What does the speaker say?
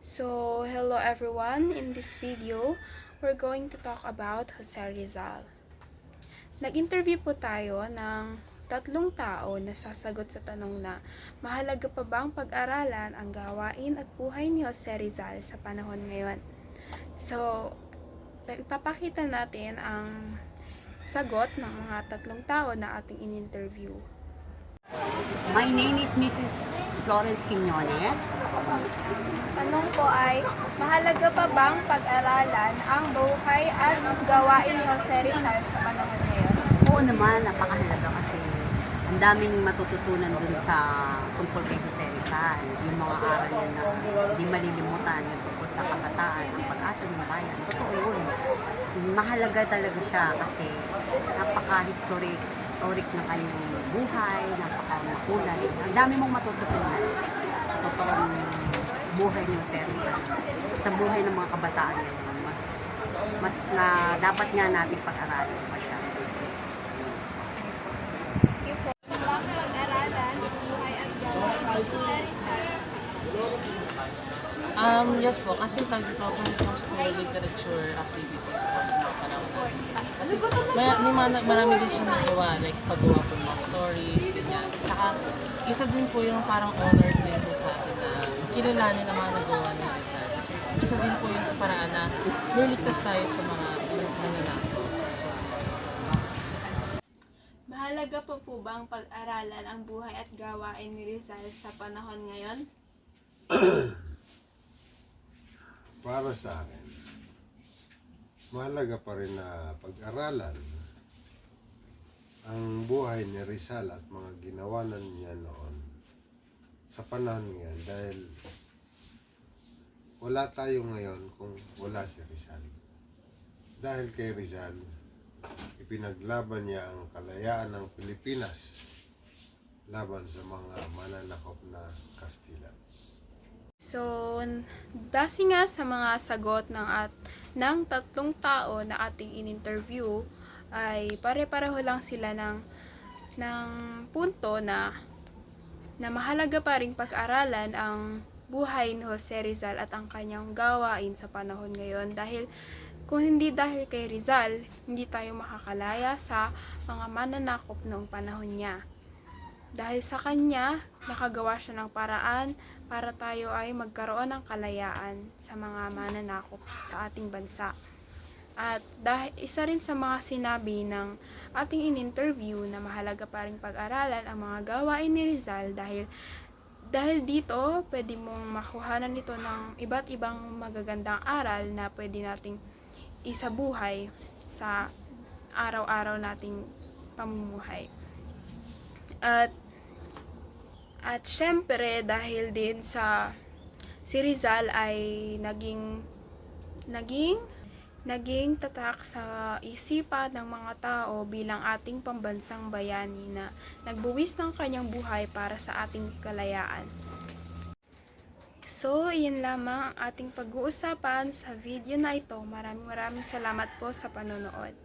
So, hello everyone. In this video, we're going to talk about Jose Rizal. Nag-interview po tayo ng tatlong tao na sasagot sa tanong na mahalaga pa bang pag-aralan ang gawain at buhay ni Jose Rizal sa panahon ngayon. So, ipapakita natin ang sagot ng mga tatlong tao na ating in-interview. My name is Mrs. Florence Quiñones. Tanong ko ay, mahalaga pa bang pag-aralan ang buhay at gawain ni Jose Rizal sa panahon ngayon? Oo naman, napakahalaga kasi ang daming matututunan dun sa tungkol kay Jose Rizal. Yung mga aral niya na hindi malilimutan yung tungkol sa kabataan, ang pag-asa ng bayan. Totoo yun. Mahalaga talaga siya kasi napaka-historic na kanyang buhay, napaka-makulay. Ang dami mong matututunan. Totoong buhay ni Jose Rizal. Sa buhay ng mga kabataan ngayon, mas na dapat nga natin pag-aralan pa siya. Pag-aralan ang buhay at gawain ni Jose Rizal. Yes po, kasi tawag dito when it comes to literature activities po sa mga panahon natin. Kasi marami din siya nagawa, like paggawa po ng mga stories, ganyan. Saka, isa din po yung parang honor din po sa atin na kilalanin ang mga nagawa ni Rizal. Kasi isa din po yun sa paraan na niligtas tayo sa mga nananakot. Mahalaga pa po bang pag-aralan ang buhay at gawain ni Rizal sa panahon ngayon? Para sa akin, mahalaga pa rin na pag-aralan ang buhay ni Rizal at mga ginawa na niya noon sa panahon ngayon dahil wala tayo ngayon kung wala si Rizal. Dahil kay Rizal, ipinaglaban niya ang kalayaan ng Pilipinas laban sa mga mananakop na Kastila. So, base nga sa mga sagot ng tatlong tao na ating in-interview, ay pare-pareho lang sila ng punto na mahalaga pa ring pag-aralan ang buhay ni Jose Rizal at ang kanyang gawain sa panahon ngayon dahil kung hindi dahil kay Rizal, hindi tayo makakalaya sa mga mananakop noong panahon niya. Dahil sa kanya, nakagawa siya ng paraan para tayo ay magkaroon ng kalayaan sa mga mananakop sa ating bansa. At dahil isa rin sa mga sinabi ng ating in-interview na mahalaga pa rin pag-aralan ang mga gawain ni Rizal dahil dito pwede mong makuhanan nito ng iba't ibang magagandang aral na pwede nating isabuhay sa araw-araw nating pamumuhay. At syempre dahil din sa si Rizal ay naging tatak sa isipan ng mga tao bilang ating pambansang bayani na nagbuwis ng kanyang buhay para sa ating kalayaan. So, iyan lamang ang ating pag-uusapan sa video na ito. Maraming salamat po sa panonood.